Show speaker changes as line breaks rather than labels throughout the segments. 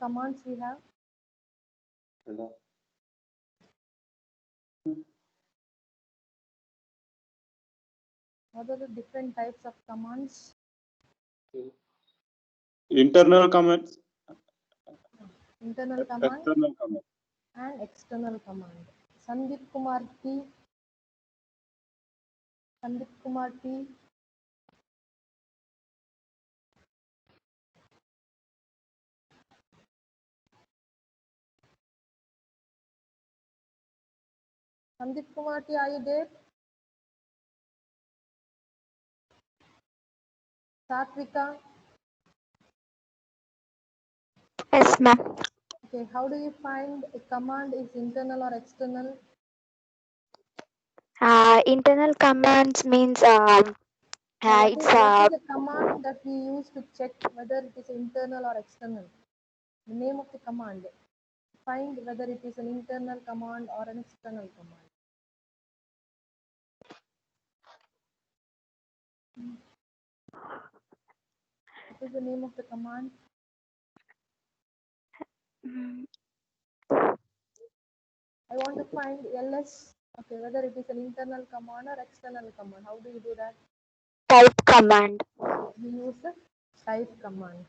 commands we have? What are the different types of commands?
Internal commands,
Internal command
external command.
and external command. Sandeep Kumar T. Sandeep Kumar T. Sandeep Kumar T, are you there? Satvika.
Yes, ma'am.
Okay, how do you find a command is internal or external?
Internal commands means
What
it's
is the command that we use to check whether it is internal or external? The name of the command. Find whether it is an internal command or an external command. What is the name of the command?
mm,
I want to find ls. Okay, whether it is an internal command or external command. How do you do that?
type command.
We use the type command.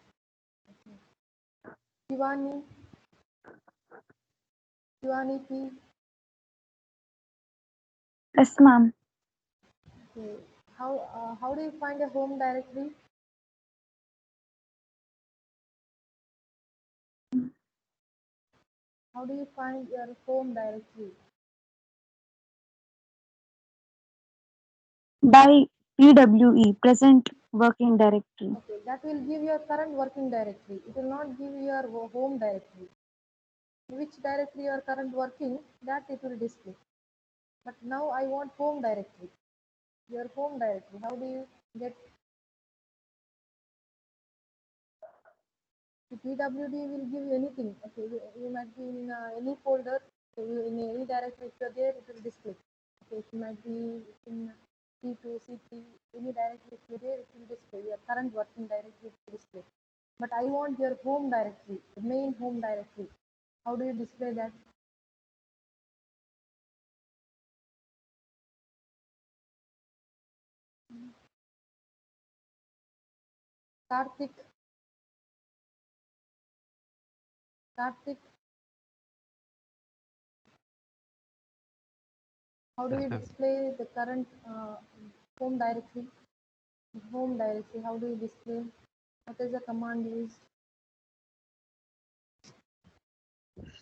Okay. Shivani, Shivani P.
Yes, ma'am.
Okay. How do you find a home directory? How do you find your home directory?
By PWE, present working directory.
Okay, that will give your current working directory. It will not give your home directory. Which directory you are current working, that it will display. But now I want home directory. Your home directory. How do you get? The PWD will give you anything. Okay, you might be in any folder. So in any directory, if you're there, it will display. Okay, it might be in C2, C3, any directory, if you're there, it will display. Your current working directory will display. But I want your home directory, the main home directory. How do you display that? Karthik. Karthik. How do you display the current home directory? Home directory, how do you display? What is the command used?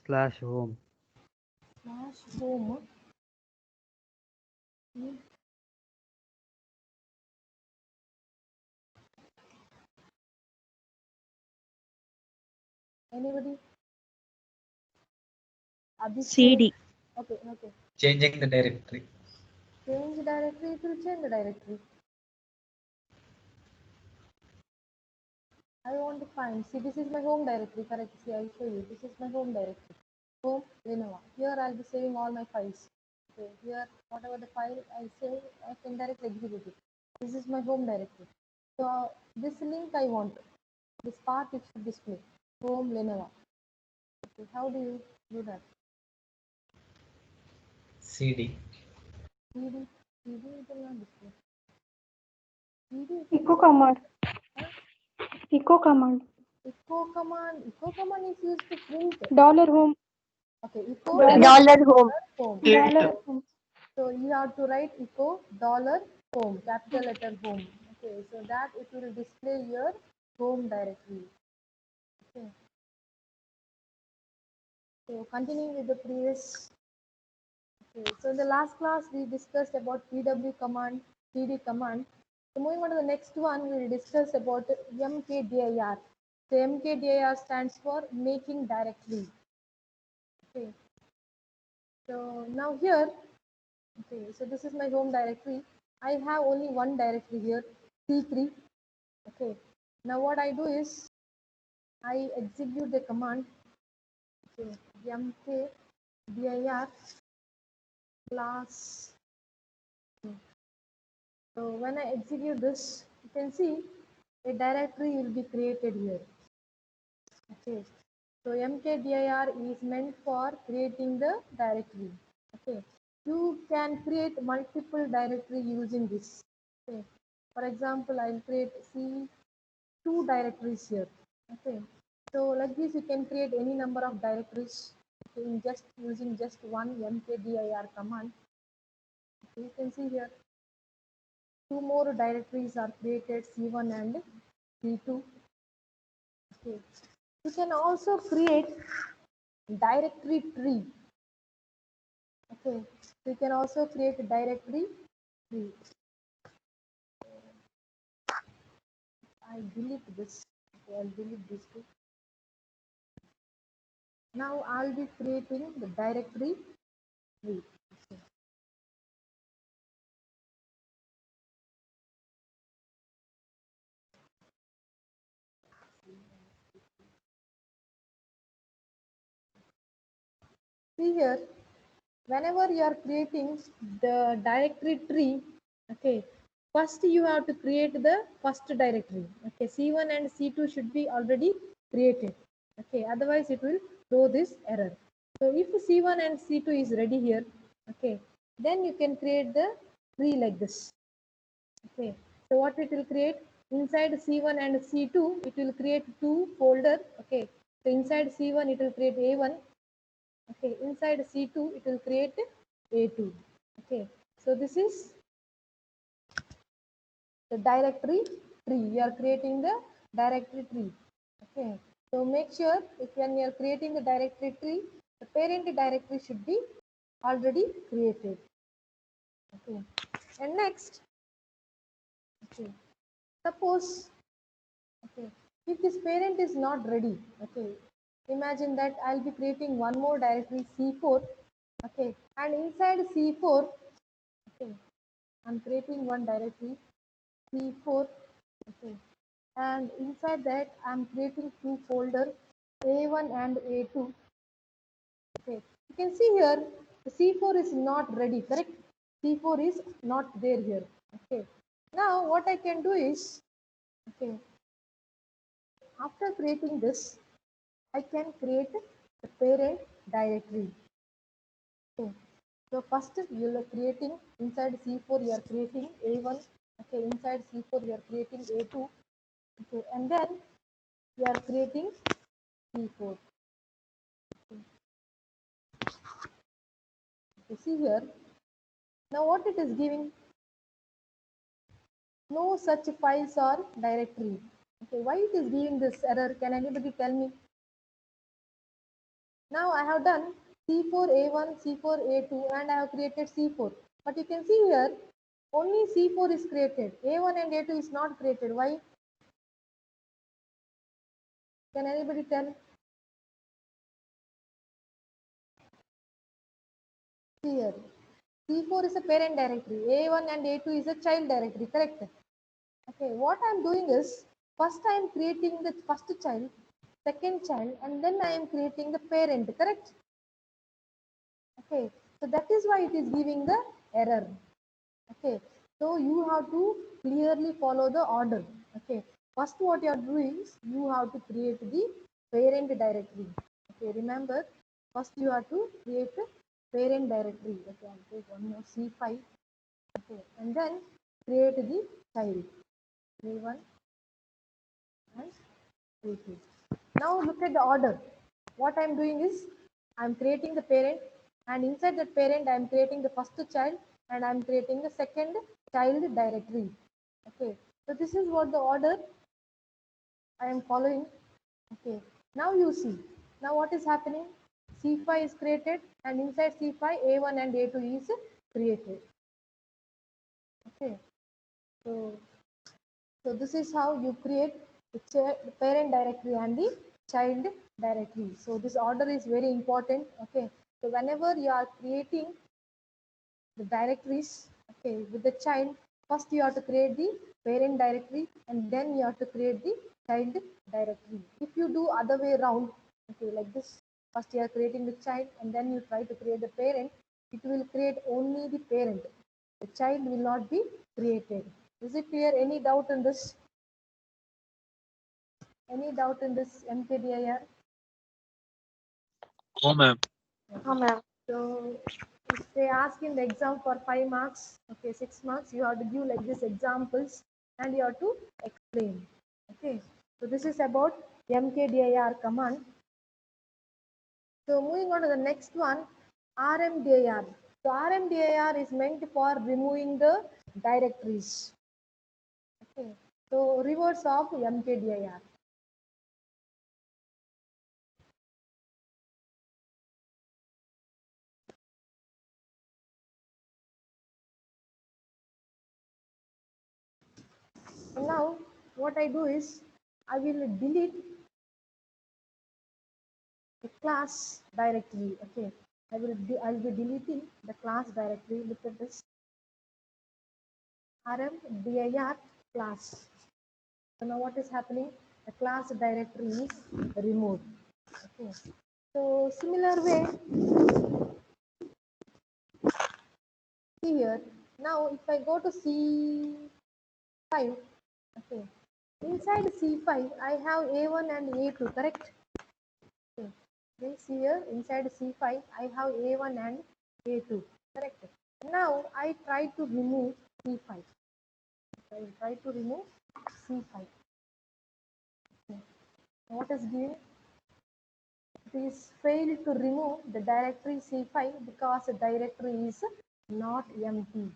/home.
/home. Anybody? Abhishek.
CD.
Okay, okay.
Changing the directory.
Change directory, it will change the directory. I want to find. See, this is my home directory. Correct. See, I'll show you. This is my home directory. Home Lenovo. Here I'll be saving all my files. Okay. Here, whatever the file I save, I can directly execute it. This is my home directory. So this link I want. This part it should display. Home Lenovo. Okay. How do you do that?
CD.
CD. CD it will not display. CD.
Echo command. Echo command.
Echo command. Echo command is used to print.
$home.
Okay. Echo
$home.
home.
$home.
So you have to write echo $home, capital letter home. Okay, so that it will display your home directly. Okay. So continuing with the previous. Okay, so in the last class we discussed about PW command, PD command. So moving on to the next one, we will discuss about MKDIR. So MKDIR stands for making directly. Okay. So now here, okay, so this is my home directory. I have only one directory here, C3. Okay. Now what I do is I execute the command. Okay. mkdir class. So when I execute this, you can see a directory will be created here. Okay. So mkdir is meant for creating the directory. Okay, you can create multiple directory using this. Okay, for example, I'll create two directories here. Okay, so like this, you can create any number of directories in just using just one mkdir command. Okay, you can see here two more directories are created, C1 and C2. Okay, you can also create directory tree. Okay, so you can also create a directory tree. I'll delete this. Okay, I'll delete this too. Now I'll be creating the directory tree. Okay. See here, whenever you are creating the directory tree, okay, first you have to create the first directory. Okay, C1 and C2 should be already created. Okay, otherwise it will throw this error. So if C1 and C2 is ready here, okay, then you can create the tree like this. Okay, so what it will create inside C1 and C2, it will create two folder. Okay, so inside C1 it will create A1. Okay, inside C2 it will create A2. Okay, so this is the directory tree. You are creating the directory tree. Okay, so make sure if when you are creating the directory tree, the parent directory should be already created. Okay, and next, okay, suppose, okay, if this parent is not ready, okay, imagine that I'll be creating one more directory C4. Okay, and inside C4, okay, I'm creating one directory C4. Okay, and inside that I'm creating two folders A1 and A2. Okay, you can see here the C4 is not ready, correct? C4 is not there here. Okay, now what I can do is, okay, after creating this, I can create the parent directory. Okay, so first you are creating inside C4 you are creating A1. Okay, inside C4 you are creating A2. Okay, and then you are creating C4. You see here, now what it is giving? No such files or directory. Okay, why it is giving this error? Can anybody tell me? Now I have done C4A1, C4A2 and I have created C4. But you can see here, only C4 is created. A1 and A2 is not created. Why? Can anybody tell? Here, C4 is a parent directory. A1 and A2 is a child directory, correct? Okay, what I am doing is, first I am creating the first child, second child, and then I am creating the parent, correct? Okay, so that is why it is giving the error. Okay, so you have to clearly follow the order. Okay, first what you are doing is you have to create the parent directory. Okay, remember, first you have to create the parent directory. Okay, I'll take one more C5. Okay, and then create the child A1 and A2. Now look at the order. What I am doing is I am creating the parent, and inside that parent I am creating the first child and I am creating the second child directory. Okay, so this is what the order I am following. Okay, now you see. Now what is happening? C5 is created and inside C5 A1 and A2 is created. Okay, so this is how you create the parent directory and the child directory. So this order is very important. Okay, so whenever you are creating the directories, okay, with the child, first you have to create the parent directory and then you have to create the child directory. If you do other way around, okay, like this, first you are creating the child and then you try to create the parent, it will create only the parent. The child will not be created. Is it clear? Any doubt in this? Any doubt in this mkdir?
Oh, ma'am.
Oh, ma'am.
So if they ask in the exam for 5 marks, okay, 6 marks, you have to give like this examples and you have to explain. Okay. So this is about mkdir command. So moving on to the next one, RMDIR. So RMDIR is meant for removing the directories. Okay. So reverse of mkdir. And now what I do is I will delete the class directory. Okay. I'll be deleting the class directory. Look at this RMDIR class. So now what is happening? The class directory is removed. Okay. So similar way here. Now if I go to C5, okay. Inside C5 I have A1 and A2, correct? Okay. This here inside C5 I have A1 and A2, correct? Now I try to remove C5. I will try to remove C5. Okay. What is given? It is failed to remove the directory C5 because the directory is not empty.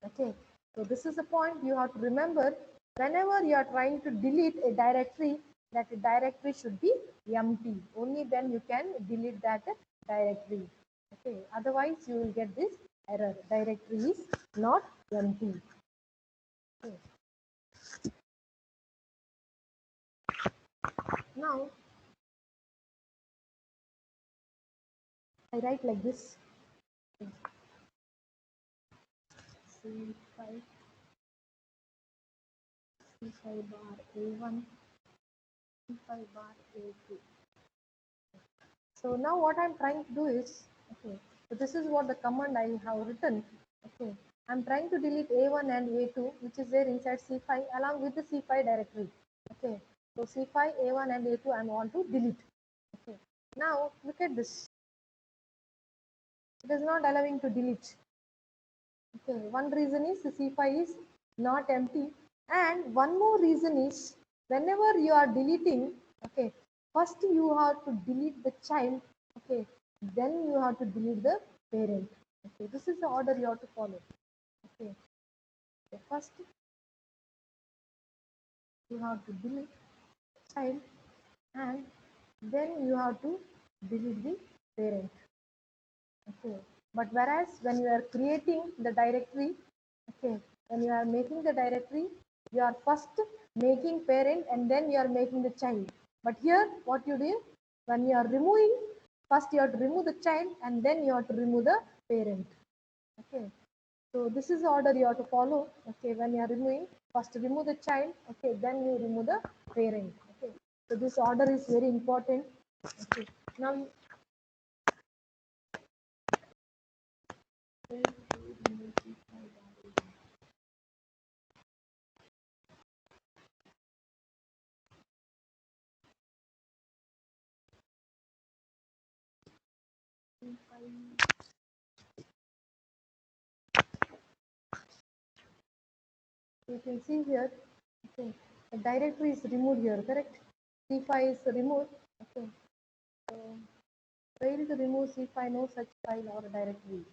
Okay, so this is a point you have to remember. Whenever you are trying to delete a directory, that directory should be empty. Only then you can delete that directory. Okay, otherwise you will get this error. Directory is not empty. Okay. Now I write like this. C5 C5 bar A1 C5 bar A2. So now what I'm trying to do is, okay, so this is what the command I have written. Okay, I'm trying to delete A1 and A2, which is there inside C5 along with the C5 directory. Okay, so C5, A1 and A2 I want to delete. Okay, now look at this. It is not allowing to delete. Okay, one reason is the C5 is not empty, and one more reason is whenever you are deleting, okay, first you have to delete the child, okay, then you have to delete the parent. Okay, this is the order you have to follow. Okay, so first you have to delete child and then you have to delete the parent. Okay, but whereas when you are creating the directory, okay, when you are making the directory, you are first making parent and then you are making the child. But here what you do, when you are removing, first you have to remove the child and then you have to remove the parent. Okay, so this is the order you have to follow. Okay, when you are removing, first remove the child, okay, then you remove the parent. Okay, so this order is very important. Okay, now you can see here, okay, the directory is removed here, correct? C5 is removed. Okay, so fail to remove C5, no such file or directory.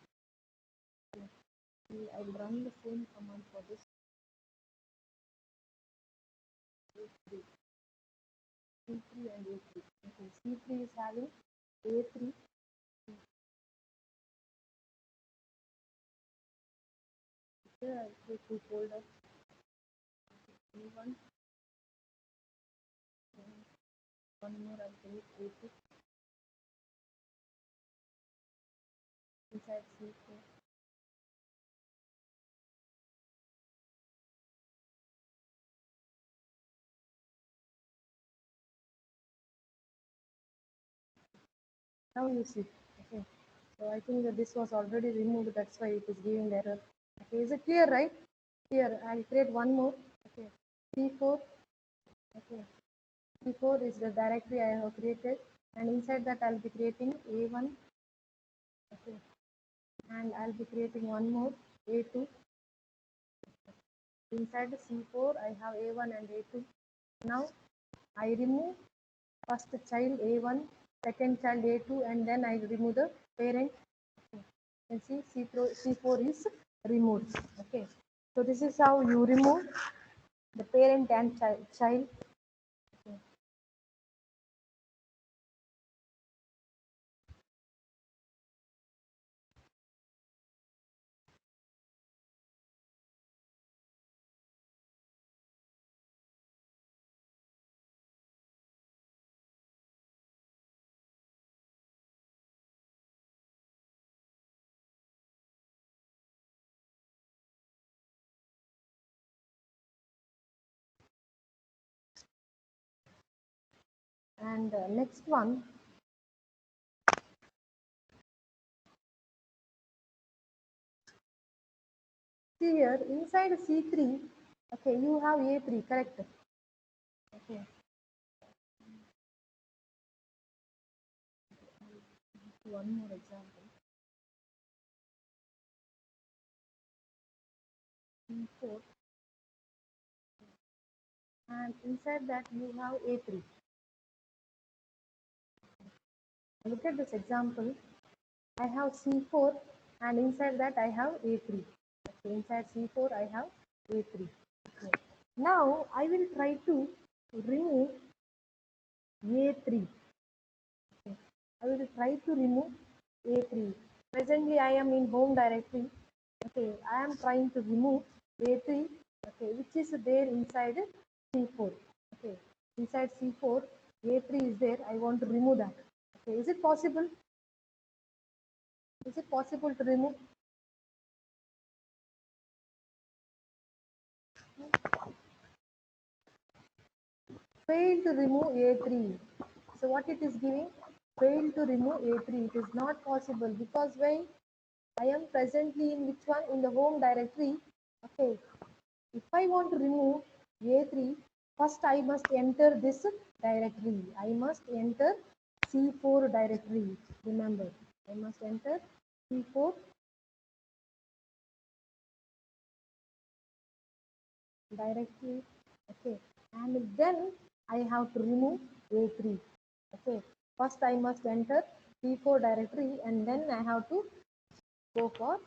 Okay, I will run the same command for this. C3 and A3. Okay, C3 is having A3. Here I'll create two folders. A1, and one more I'll create A2 inside C4. Now you see. Okay. So I think that this was already removed. That's why it is giving the error. Okay. Is it clear, right? Here I'll create one more. Okay. C4. Okay. C4 is the directory I have created. and inside that I'll be creating A1, okay, and I'll be creating one more A2. Inside the C4 I have A1 and A2. Now I remove first child A1, second child A2, and then I remove the parent. And see C4 is removed. Okay, so this is how you remove the parent and child. Okay. And next one, see here inside C3, okay, you have A3, correct? Okay. One more example. C4, and inside that you have A3. Look at this example. I have C4, and inside that I have A3. Okay, inside C4 I have A3. Okay. Now I will try to remove A3. Okay. I will try to remove A3. Presently I am in home directory. Okay, I am trying to remove A3, okay, which is there inside C4. Okay, inside C4, A3 is there. I want to remove that. Okay, is it possible? Is it possible to remove? Fail to remove A3. So what it is giving? Fail to remove A3. It is not possible because why? I am presently in which one? In the home directory. Okay. If I want to remove A3, first I must enter this directory. I must enter C4 directory. Remember, I must enter C4 directory. Okay, and then I have to remove A3. Okay, first I must enter C4 directory and then I have to go for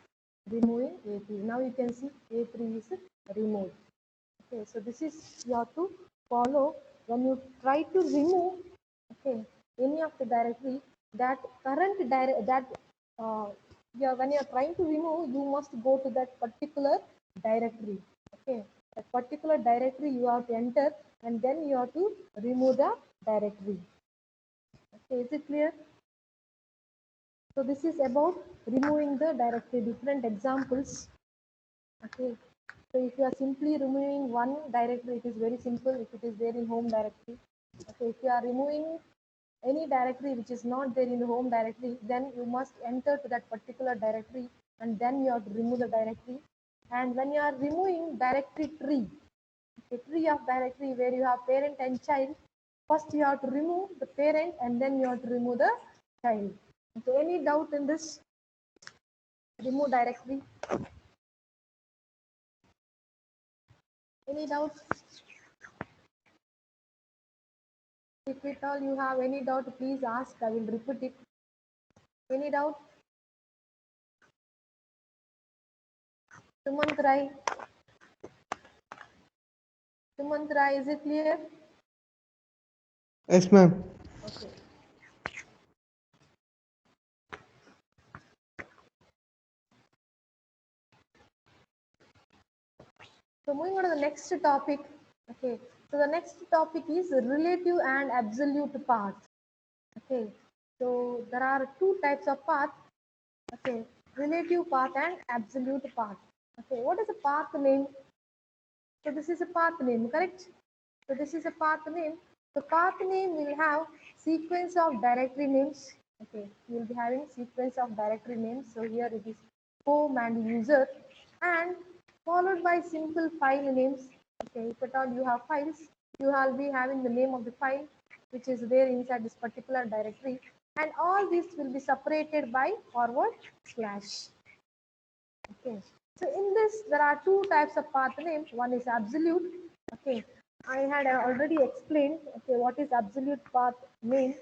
removing A3. Now you can see A3 is removed. Okay, so this is you have to follow when you try to remove, okay, any of the directory, that current when you are trying to remove, you must go to that particular directory. Okay, that particular directory you have to enter and then you have to remove the directory. Okay, is it clear? So this is about removing the directory. Different examples. Okay, so if you are simply removing one directory, it is very simple if it is there in home directory. Okay, if you are removing any directory which is not there in the home directory, then you must enter to that particular directory and then you have to remove the directory. And when you are removing directory tree, a tree of directory where you have parent and child, first you have to remove the parent and then you have to remove the child. Okay, any doubt in this? Remove directory? Any doubt? If at all you have any doubt, please ask. I will repeat it. Any doubt? Sumant Rai. Sumant Rai, is it clear?
Yes, ma'am.
Okay. So moving on to the next topic. Okay. So the next topic is relative and absolute path. Okay. So there are two types of path. Okay. Relative path and absolute path. Okay. What is a path name? So this is a path name, correct? So this is a path name. The path name will have sequence of directory names. Okay, you will be having sequence of directory names. So here it is home and user, and followed by simple file names. Okay, if at all you have files, you will be having the name of the file which is there inside this particular directory, and all these will be separated by forward slash. Okay, so in this there are two types of path name. One is absolute. Okay, I had already explained okay what is absolute path name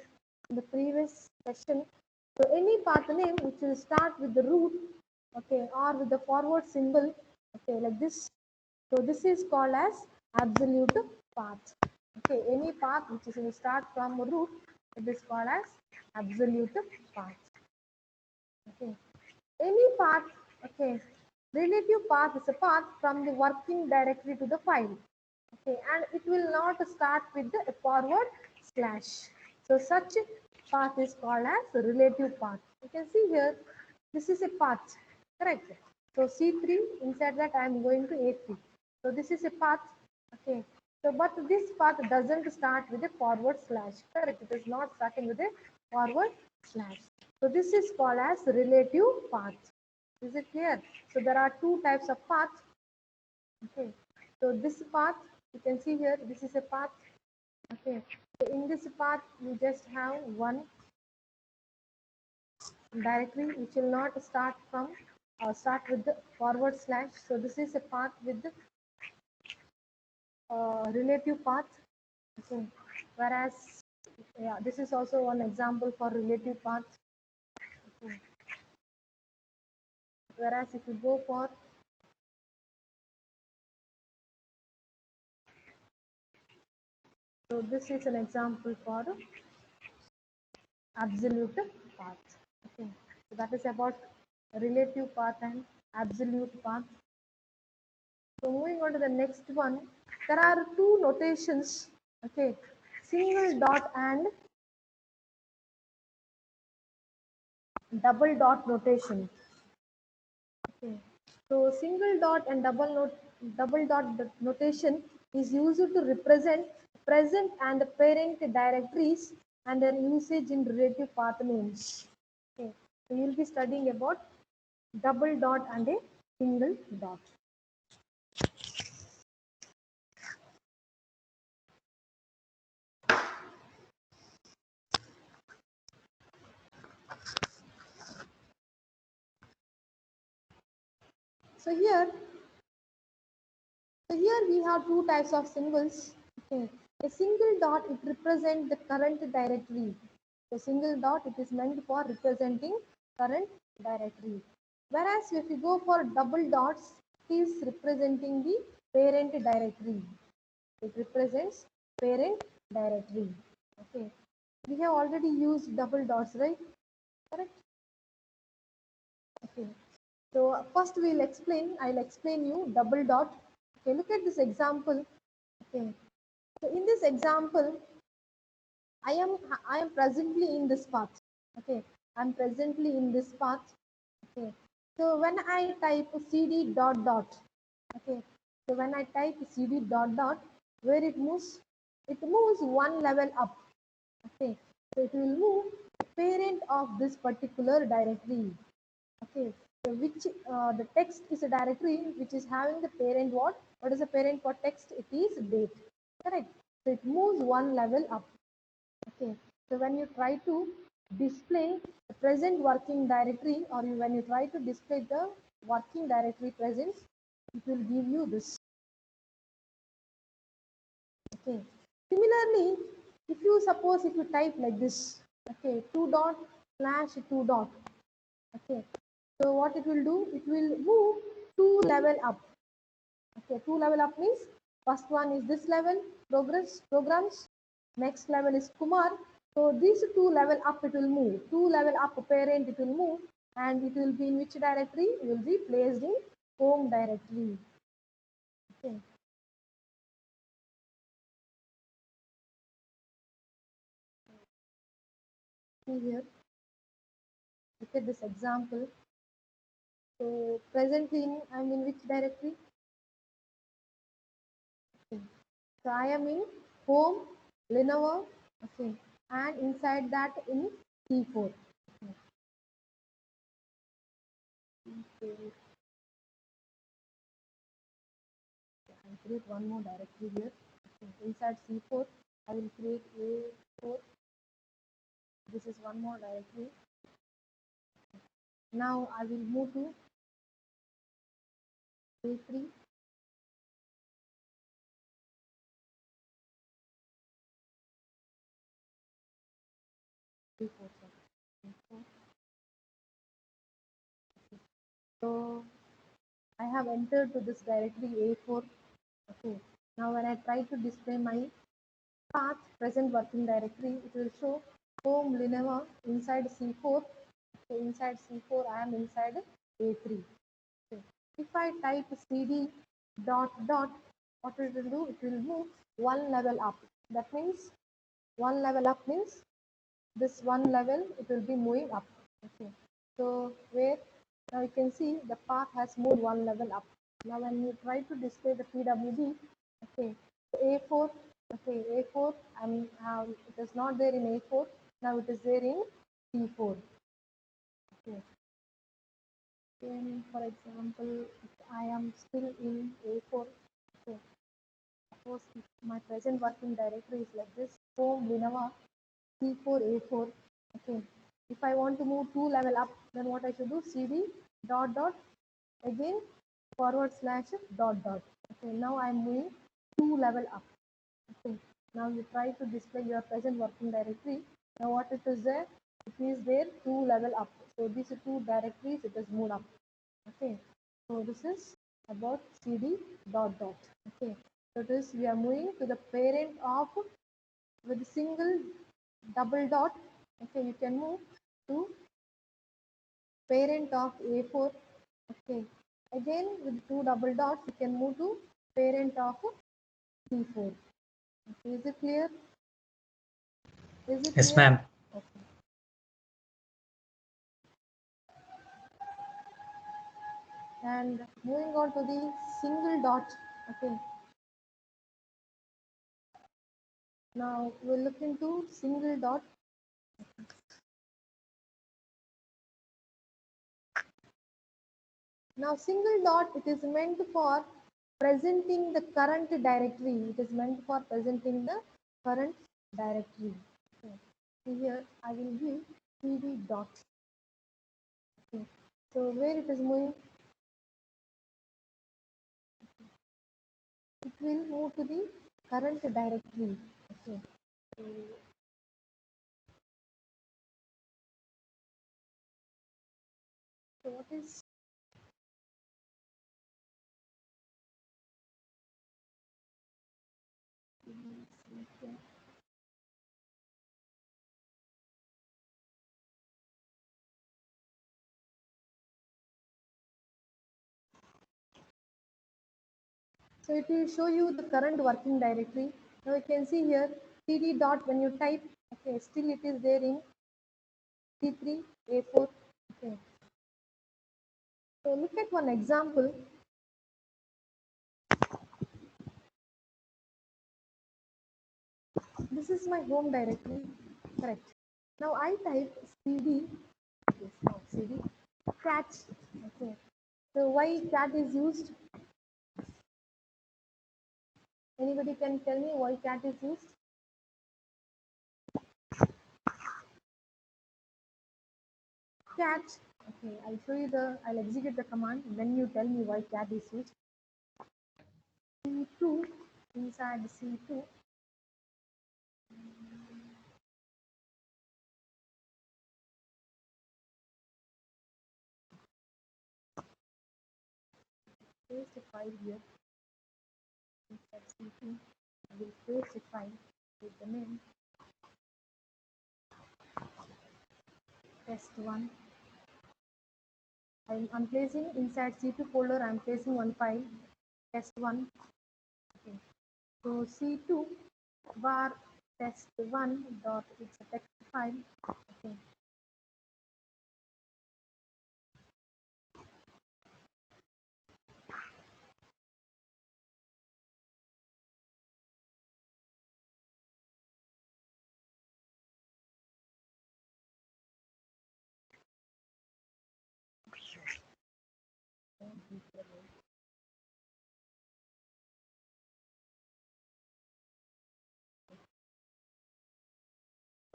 in the previous session. So any path name which will start with the root, okay, or with the forward symbol, okay, like this. So this is called as absolute path. Okay, any path which is will start from root, it is called as absolute path. Okay, any path, okay, relative path is a path from the working directory to the file. Okay, and it will not start with the forward slash. So such path is called as relative path. You can see here, this is a path, correct? So C3, inside that I am going to A3. So this is a path, okay. So but this path doesn't start with a forward slash, correct? It is not starting with a forward slash. So this is called as relative path. Is it clear? So there are two types of paths. Okay, so this path you can see here, this is a path. Okay, so in this path you just have one directory which will not start from start with the forward slash. So this is a path with the relative path. Okay, whereas yeah, this is also one example for relative path. Okay. Whereas if you go for so this is an example for absolute path. Okay, so that is about relative path and absolute path. So moving on to the next one, there are two notations. Okay, single dot and double dot notation. Okay, so single dot and double dot notation is used to represent present and parent directories and their usage in relative path names. Okay, so you will be studying about double dot and a single dot. So here we have two types of symbols. Okay. A single dot, it represents the current directory. A single dot, it is meant for representing current directory. Whereas if you go for double dots, it is representing the parent directory. It represents parent directory. Okay. We have already used double dots, right? Correct? Okay. So first I'll explain you double dot. Okay, look at this example. Okay. So in this example, I am presently in this path. Okay. I'm presently in this path. Okay. So when I type cd dot dot, okay. So when I type cd dot dot, where it moves one level up. Okay. So it will move parent of this particular directory. Okay, so which the text is a directory which is having the parent what? What is the parent for text? It is date. Correct. So it moves one level up. Okay. So when you try to display the present working directory, or when you try to display the working directory presence, it will give you this. Okay. Similarly, if you type like this, okay, 2 dot slash 2 dot. Okay. So what it will do? It will move 2 level up. Okay, 2 level up means first one is this level programs. Next level is Kumar. So these 2 level up it will move. 2 level up parent it will move, and it will be in which directory? It will be placed in home directory. Okay. See here. Look at this example. So presently I'm in which directory? Okay. So I am in home, Lenovo, okay, and inside that in C4. Okay. I'll create one more directory here. Okay. inside C4, I will create A4. This is one more directory. Now I will move to A3. A4, sorry. A4. So I have entered to this directory A4. Okay. Now when I try to display my path present working directory, it will show home Linema inside C4. So inside C4, I am inside A3. Okay. If I type cd dot dot, what it will do? It will move one level up. That means one level up means this one level it will be moving up. Okay. So where now you can see the path has moved one level up. Now when you try to display the PWD, okay, A4, okay, A4, and it is not there in A4. Now it is there in C4. Okay. Then, for example, if I am still in A4. Okay. Suppose if my present working directory is like this: home Linova C4 A4. Okay. If I want to move two level up, then what I should do? CD dot dot again forward slash dot dot. Okay. Now I am moving two level up. Okay. Now you try to display your present working directory. Now what it is there? It is there two level up. So these two directories it is moved up. Okay. So this is about CD dot dot. Okay. So this we are moving to the parent of with single double dot. Okay, you can move to parent of A4. Okay, again with two double dots you can move to parent of C4. Okay, is it clear? Is it
Yes,
clear?
ma'am.
Okay. And moving on to the single dot. Okay, now we'll look into single dot. Now single dot, it is meant for presenting the current directory. It is meant for presenting the current directory. Okay. So here I will give cd dot. Okay. So where it is moving, it will move to the current directory. Okay. So what is so it will show you the current working directory. Now you can see here cd dot when you type, okay, still it is there in C3 A4. Okay. So look at one example. This is my home directory, correct. Now I type cd, yes, now cd cat. Okay. So why cat is used? Anybody can tell me why cat is used? Cat. Okay, I'll execute the command. Then you tell me why cat is used. C2, inside C2. Paste a file here. Inside C2. I will paste a file with the name test1. I'm placing inside C2 folder. I'm placing one file test1. Okay. So C2 bar test1 dot, it's a text file. Okay.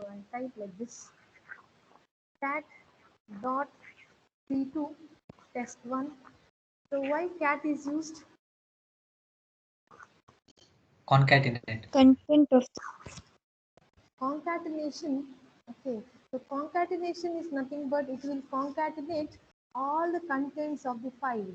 So I type like this: cat dot c2 test1. So why cat is used?
Concatenate.
Content of
Concatenation. Okay, so concatenation is nothing but it will concatenate all the contents of the file.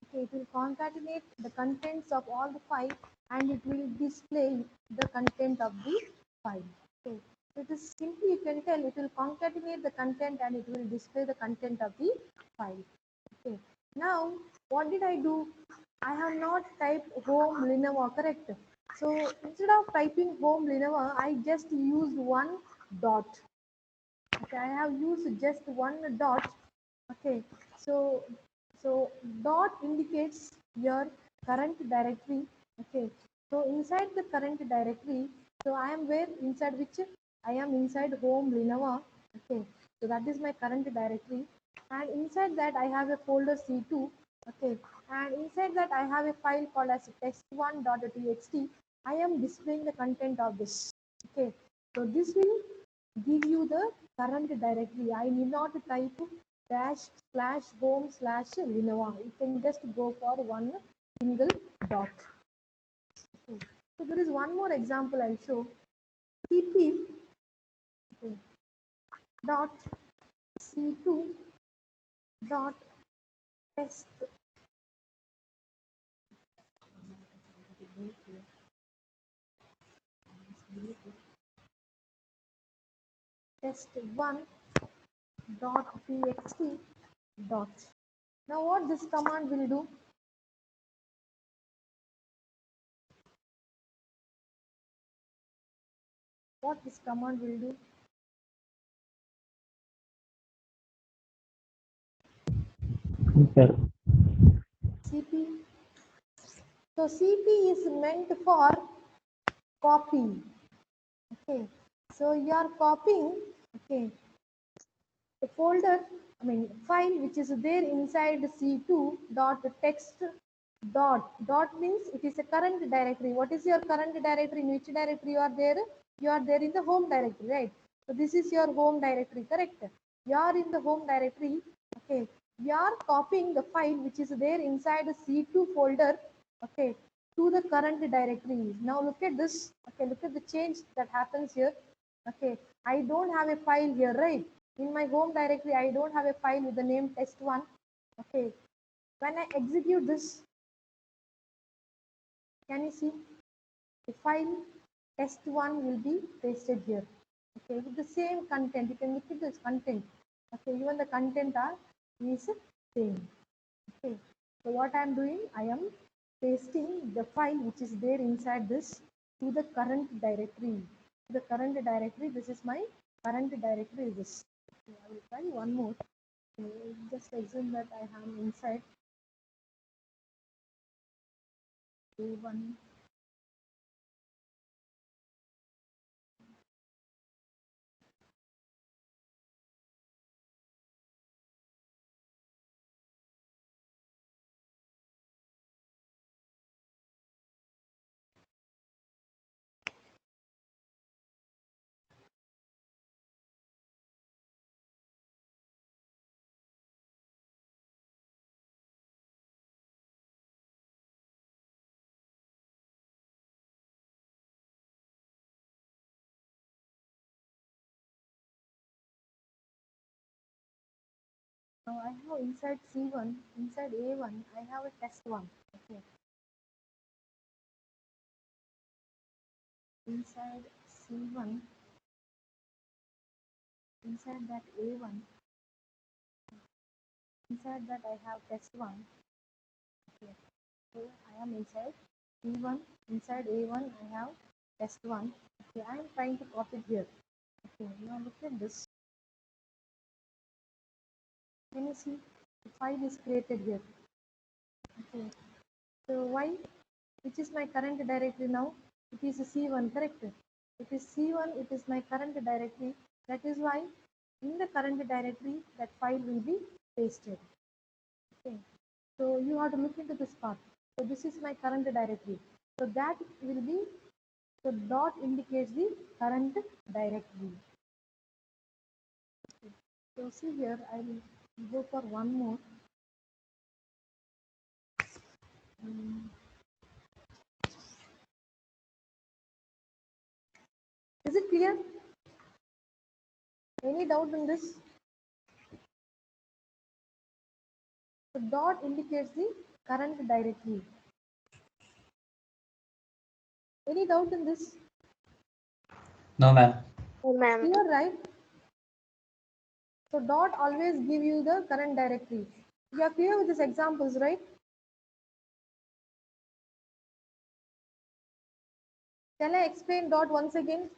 Okay, it will concatenate the contents of all the file and it will display the content of the file. Okay, so it is simply, you can tell, it will concatenate the content and it will display the content of the file. Okay, now what did I do? I have not typed home Lenovo, correct? So instead of typing home Lenovo, I just used one dot. Okay, I have used just one dot. Okay, so dot indicates your current directory. Okay, so inside the current directory, so I am where, inside which, I am inside home Lenovo. Okay, so that is my current directory, and inside that I have a folder C2. Okay, and inside that I have a file called as test1.txt. I am displaying the content of this. Okay, so this will give you the current directory. I need not type dash slash home slash Lenovo. You can just go for one single dot. Okay. So there is one more example I'll show. cp, okay, dot c2 dot test test1 dot txt dot. Now what this command will do? What this command will do? cp. So cp is meant for copy. Okay, so you are copying, okay, the folder, I mean file which is there inside C2 dot text dot means it is a current directory. What is your current directory? In which directory you are there? You are there in the home directory, right? So this is your home directory, correct? You are in the home directory. Okay, you are copying the file which is there inside the C2 folder. Okay, to the current directory. Now look at this. Okay, look at the change that happens here. Okay, I don't have a file here, right? In my home directory, I don't have a file with the name test1. Okay, when I execute this, can you see the file test1 will be pasted here? Okay, with the same content. You can look at this content. Okay, even the content are is same. Okay, so what I am doing, I am pasting the file which is there inside this to the current directory. The current directory, this is my current directory. This. Okay, I will try one more. Just assume that I am inside A1. Now I have inside C1, inside A1, I have a test1. Okay, inside C1, inside that A1, inside that I have test1. Okay, so I am inside C1, inside A1, I have test1. Okay, I am trying to copy it here. Okay, now look at this. Can you see the file is created here? Okay, so why? Which is my current directory now? It is C1, correct? It is C1, it is my current directory. That is why in the current directory that file will be pasted. Okay, so you have to look into this part. So this is my current directory. So that will be, so dot indicates the current directory. So see here, I will go for one more. Mm. Is it clear? Any doubt in this? The dot indicates the current directory. Any doubt in this?
No, ma'am.
Oh, ma'am.
Clear, right? So dot always give you the current directory. You are clear with these examples, right? Shall I explain dot once again?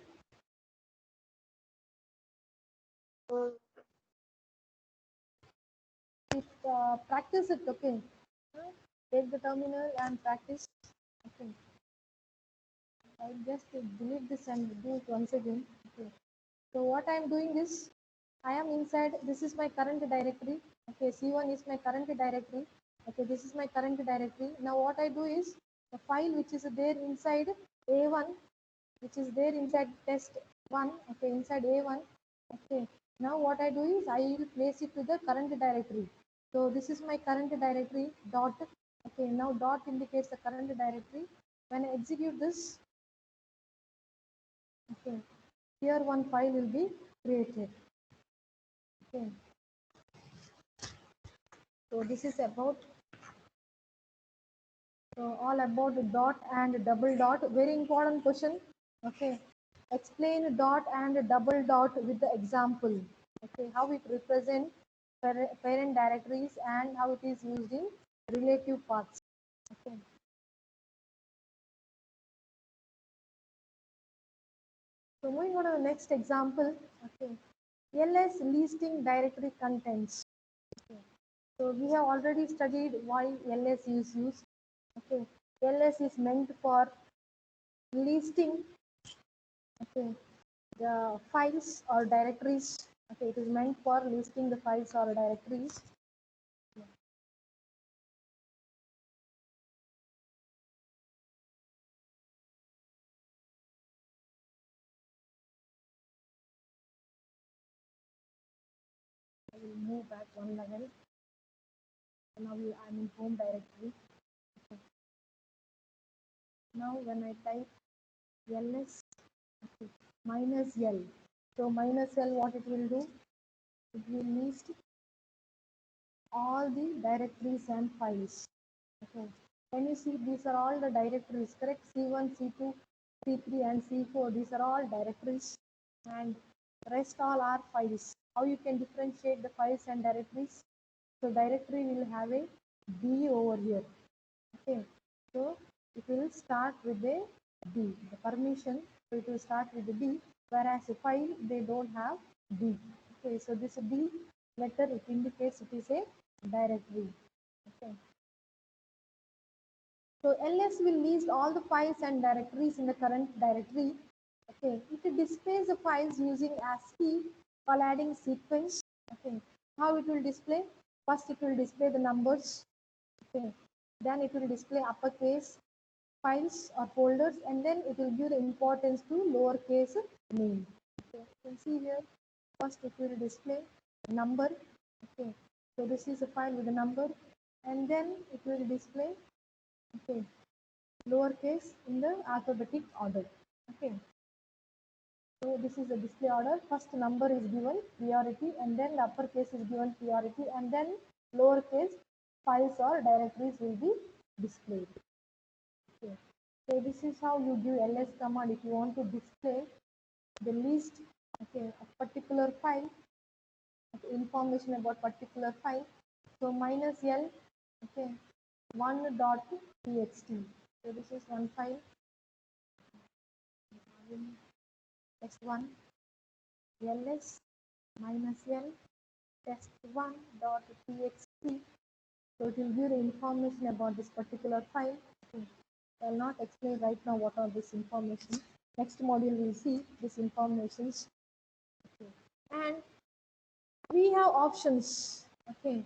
Practice it, okay? Take the terminal and practice. Okay. I'll just delete this and do it once again. Okay. So what I am doing is, I am inside, this is my current directory. Okay, C1 is my current directory. Okay, this is my current directory. Now what I do is, the file which is there inside A1, which is there inside test1, okay, inside A1. Okay, now what I do is, I will place it to the current directory. So this is my current directory dot. Okay, now dot indicates the current directory. When I execute this, okay, here one file will be created. Okay, so this is about all about dot and double dot. Very important question. Okay, explain dot and double dot with the example. Okay, how it represents parent directories and how it is used in relative paths. Okay. So moving on to the next example. Okay, ls listing directory contents. Okay. So we have already studied why ls is used. Okay, ls is meant for listing, okay, the files or directories. Okay, it is meant for listing the files or directories. I will move back one level. Now I'm in home directory. Okay. Now when I type ls, okay, minus l. So minus l, what it will do? It will list all the directories and files. Okay. Can you see these are all the directories, correct? C1, C2, C3 and C4. These are all directories and rest all are files. How you can differentiate the files and directories? So directory will have a D over here. Okay. So it will start with a D. The permission, so it will start with a D, whereas a file they don't have D. Okay. So this D letter it indicates it is a directory. Okay. So ls will list all the files and directories in the current directory. Okay, it displays the files using ASCII while adding sequence. Okay, how it will display? First, it will display the numbers. Okay, then it will display uppercase files or folders, and then it will give the importance to lowercase name. Okay, you can see here. First, it will display number. Okay, so this is a file with a number, and then it will display, okay, lowercase in the alphabetic order. Okay. So this is the display order. First number is given priority, and then the uppercase is given priority, and then lowercase files or directories will be displayed. Okay. So this is how you give ls command if you want to display the list, okay, of particular file, okay, information about particular file. So minus l, okay, 1.txt. So this is one file. Next one, ls minus l test1.txt. So it will give the information about this particular file. Okay. I will not explain right now what are this information. Next module we will see this informations. Okay. And we have options. Okay.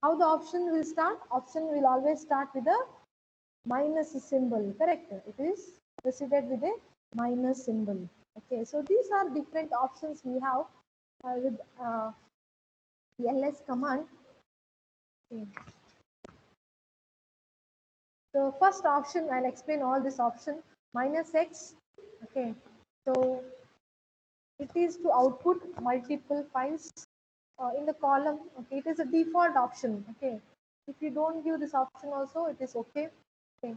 How the option will start? Option will always start with a minus symbol, correct? It is preceded with a minus symbol. Okay, so these are different options we have with ls command. Okay. So first option, I'll explain all this option, minus x. Okay, so it is to output multiple files in the column. Okay, it is a default option. Okay, if you don't give this option also, it is okay. Okay,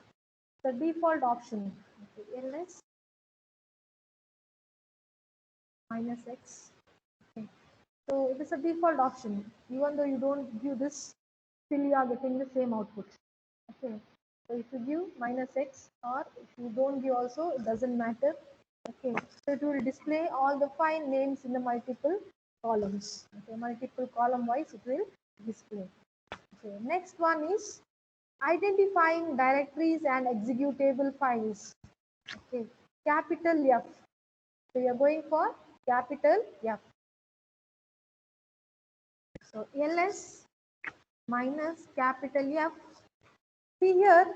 the default option. Okay, ls minus x. Okay, so it is a default option. Even though you don't give this, still you are getting the same output. Okay, so if you give minus x or if you don't give also, it doesn't matter. Okay, so it will display all the file names in the multiple columns. Okay, multiple column wise it will display. Okay, next one is identifying directories and executable files. Okay, capital F. So you are going for capital F. So ls minus capital F. See here,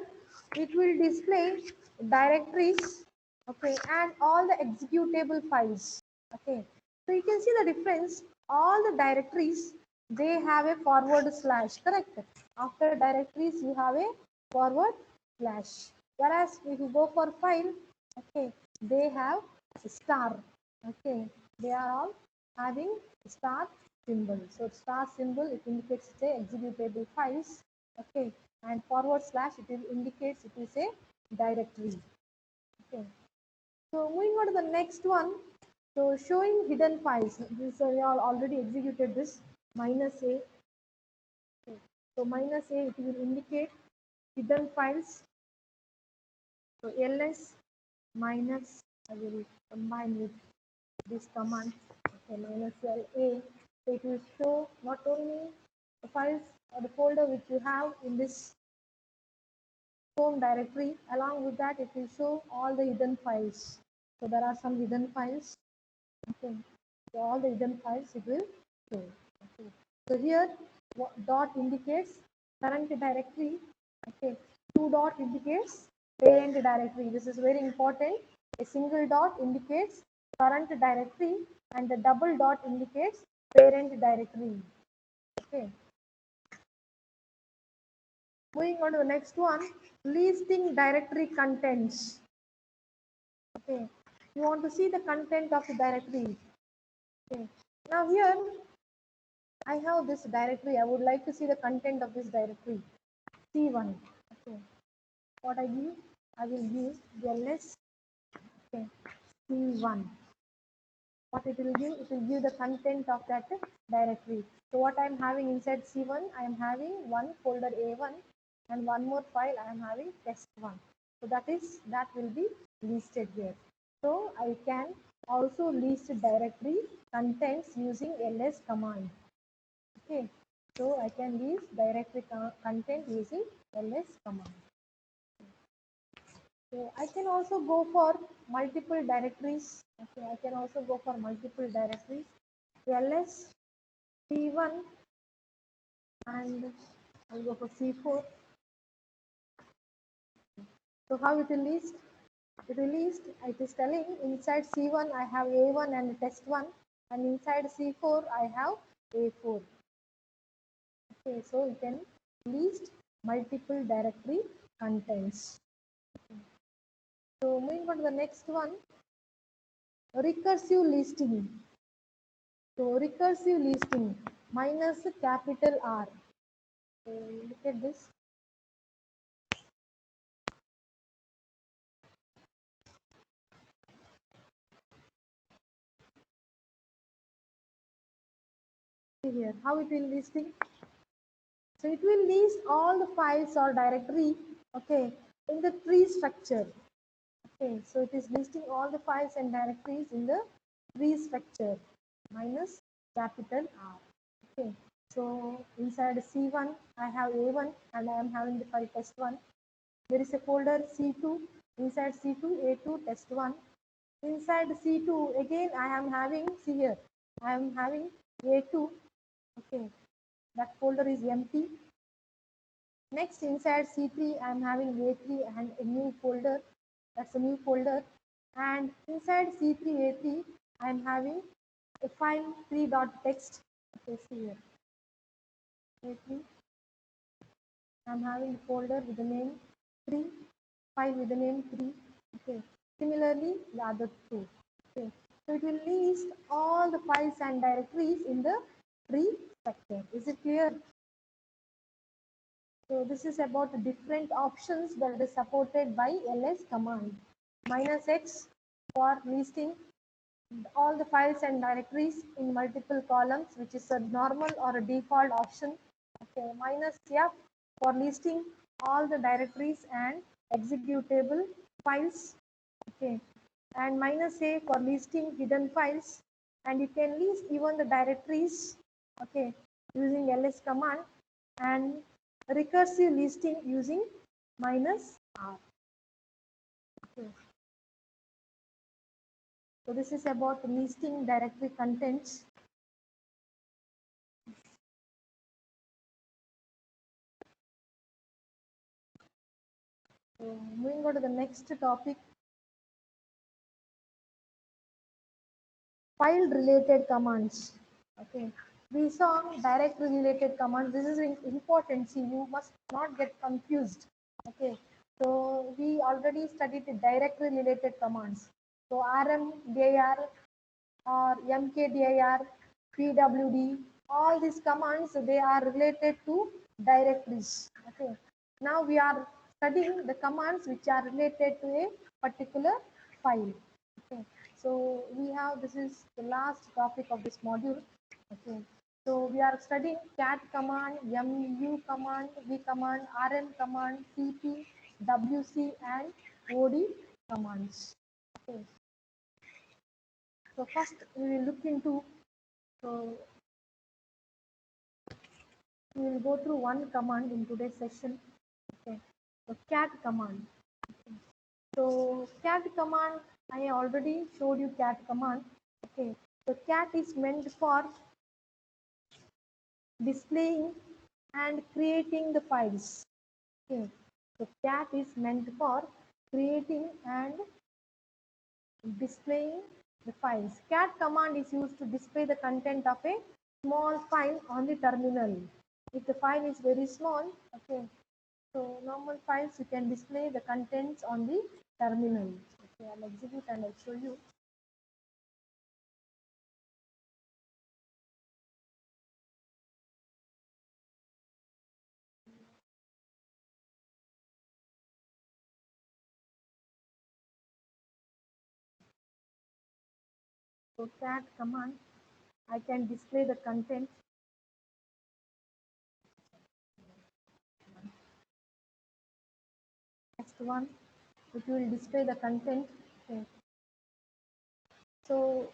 it will display directories, okay, and all the executable files. Okay, so you can see the difference. All the directories, they have a forward slash, correct? After directories, you have a forward slash. Whereas if you go for file, okay, they have a star. Okay, they are all having star symbol. So star symbol, it indicates the executable files. Okay, and forward slash, it indicates it is a directory. Okay, so moving on to the next one. So showing hidden files. This we all already executed this minus a. Okay. So minus a, it will indicate hidden files. So ls minus, I will combine with this command. Okay, minus la. So it will show not only the files or the folder which you have in this home directory, along with that it will show all the hidden files. So there are some hidden files. Okay, so all the hidden files it will show. Okay, so here dot indicates current directory. Okay, two dot indicates parent directory. This is very important. A single dot indicates current directory and the double dot indicates parent directory. Okay, moving on to the next one, listing directory contents. Okay, you want to see the content of the directory. Okay, now here I have this directory. I would like to see the content of this directory. C1. Okay, what I give? I will give ls. Okay, C1. What it will give? It will give the content of that directory. So what I am having inside C1, I am having one folder A1 and one more file I am having test1. So that will be listed here. So I can also list directory contents using ls command. Okay, so I can list directory content using ls command. So I can also go for multiple directories. Okay, I can also go for multiple directories. ls c1 and I'll go for c4. So how it will list? It will list. It is telling inside c1 I have a1 and test1, and inside c4 I have a4. Okay, so you can list multiple directory contents. So moving on to the next one, recursive listing. So recursive listing minus capital R. So look at this. See here how it will listing. So it will list all the files or directory, okay, in the tree structure. Okay, so it is listing all the files and directories in the tree structure minus capital R. Okay, so inside C1 I have A1 and I am having the file test1. There is a folder C2. Inside C2 A2 test1. Inside C2 again I am having, see here, I am having A2. Okay, that folder is empty. Next inside C3 I am having A3 and a new folder. That's a new folder. And inside C3 A3 I am having a file 3.txt. Okay, see here. directory. I'm having a folder with the name 3, file with the name 3. Okay. Similarly, the other two. Okay. So it will list all the files and directories in the tree structure. Is it clear? So this is about the different options that is supported by ls command. -x for listing all the files and directories in multiple columns, which is a normal or a default option. Okay, -f for listing all the directories and executable files. Okay, and -a for listing hidden files, and you can list even the directories. Okay, using ls command, and recursive listing using -r. Okay. So this is about listing directory contents. So moving on to the next topic, file related commands. Okay, we saw directory related commands. This is important. See, you must not get confused. Okay, so we already studied the directory related commands. So rmdir or mkdir, pwd, all these commands, they are related to directories. Okay, now we are studying the commands which are related to a particular file. Okay, so we have, this is the last topic of this module. Okay, so we are studying cat command, mu command, v command, rm command, cp, wc, and od commands. Okay, so first we will look into, so we will go through one command in today's session. Okay, the cat command. So cat command, I already showed you cat command. Okay, so cat is meant for displaying and creating the files. Okay, so cat is meant for creating and displaying the files. Cat command is used to display the content of a small file on the terminal. If the file is very small, okay, so normal files you can display the contents on the terminal. Okay, I'll execute and I'll show you. So cat command, I can display the content. Next one, it will display the content. Okay. So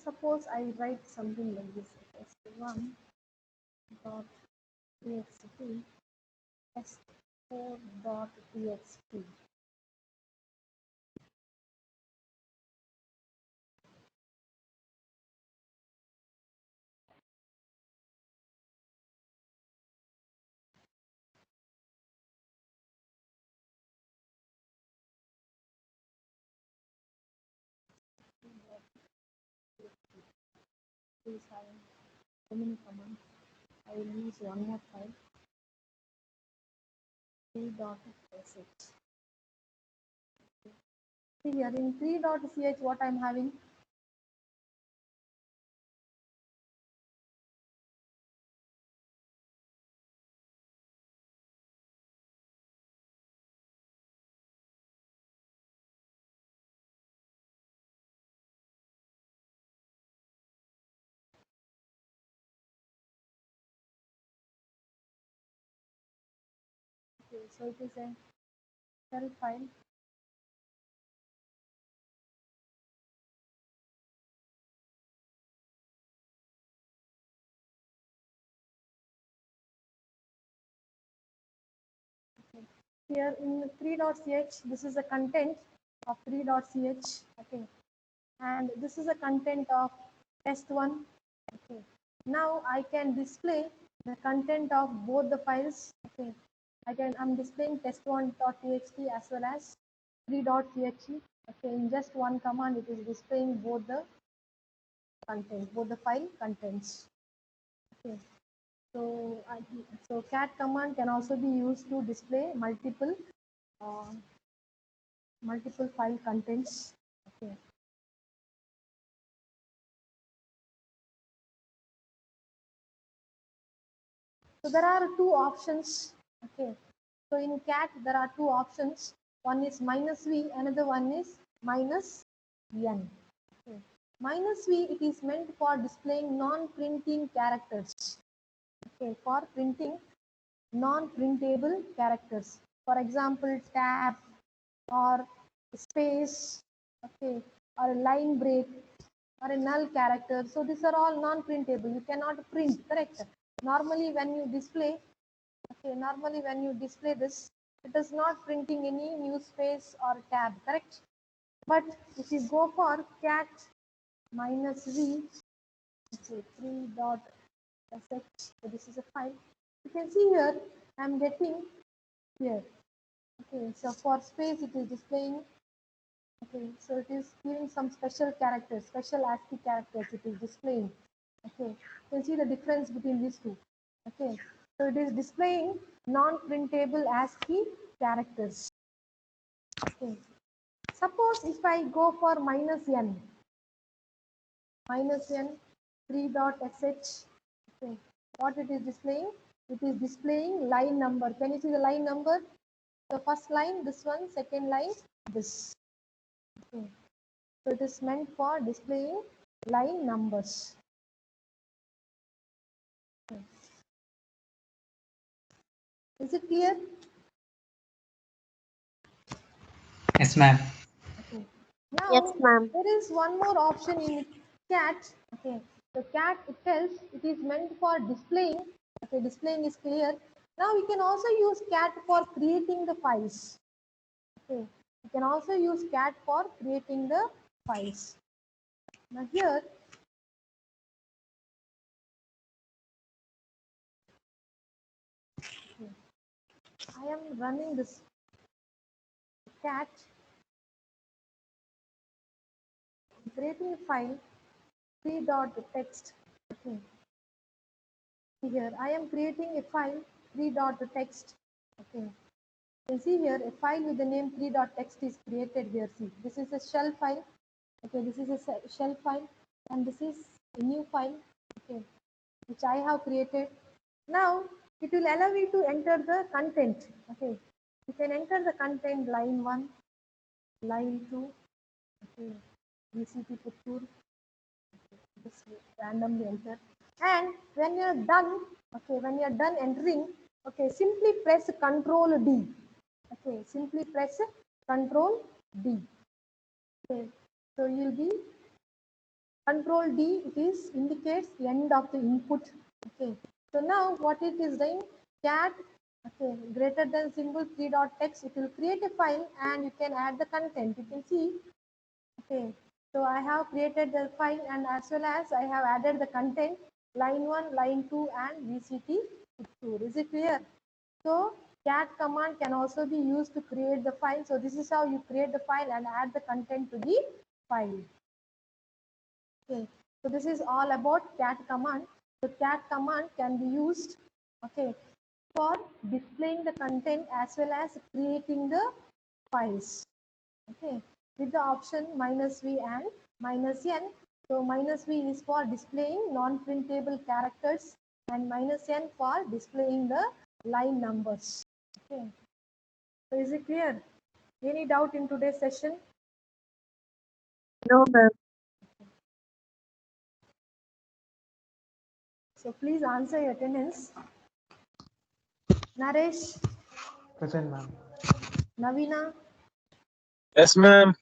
suppose I write something like this: s1 dot txt, s4 dot txt. Please have so many commands. I will use one more file. 3.sh. See here in 3.ch what I am having. Okay, so it is a shell file. Here in 3.ch, this is the content of 3.ch. Okay, and this is the content of test1. Okay, now I can display the content of both the files. Okay, I'm displaying test1.txt as well as 3.che. Okay, in just one command, it is displaying both the content, both the file contents. Okay, so cat command can also be used to display multiple file contents. Okay. So there are two options. Okay. So in cat there are two options. One is -v, another one is -n. Okay. -v, it is meant for displaying non-printing characters. Okay, for printing non-printable characters. For example, tab or space, okay, or a line break or a null character. So these are all non-printable. You cannot print, correct? Normally when you display, okay, normally when you display this, it is not printing any new space or tab, correct? But if you go for cat -v, okay, 3.sh, so this is a file. You can see here, I am getting here. Okay, so for space it is displaying. Okay, so it is giving some special characters, special ASCII characters it is displaying. Okay, you can see the difference between these two. Okay, so it is displaying non-printable ASCII characters. Okay, suppose if I go for -n, 3.sh, okay, what it is displaying? It is displaying line number. Can you see the line number? The first line, this one, second line, this. Okay. So it is meant for displaying line numbers. Okay. Is it clear?
Yes, ma'am.
Okay.
Yes,
Now
ma'am.
there is one more option in cat. Okay. The cat itself, it is meant for displaying. Okay, displaying is clear. Now we can also use cat for creating the files. Okay. We can also use cat for creating the files. Now here, okay, I am running this cat, creating a file 3.txt. Okay. Here I am creating a file 3.txt. Okay. You can see here a file with the name 3.txt is created here. See, this is a shell file. Okay, this is a shell file, and this is a new file. Okay, which I have created. Now it will allow you to enter the content. Okay, you can enter the content line 1, line 2. Okay, VCT Puttur. Just randomly enter. And when you're done, okay, when you're done entering, okay, simply press Control D. Okay, simply press Control D. Okay, so you'll be Control D. It is indicates the end of the input. Okay, so now what it is doing? Cat, okay, greater than symbol 3.txt. It will create a file and you can add the content. You can see. Okay, so I have created the file and as well as I have added the content line 1, line 2 and VCT Puttur. Is it clear? So cat command can also be used to create the file. So this is how you create the file and add the content to the file. Okay, so this is all about cat command. So cat command can be used, okay, for displaying the content as well as creating the files. Okay, with the option -v and -n. So -v is for displaying non-printable characters and -n for displaying the line numbers. Okay, so is it clear? Any doubt in today's session?
No, ma'am.
So please answer your attendance. Naresh,
Present, ma'am.
Navina,
Yes, ma'am.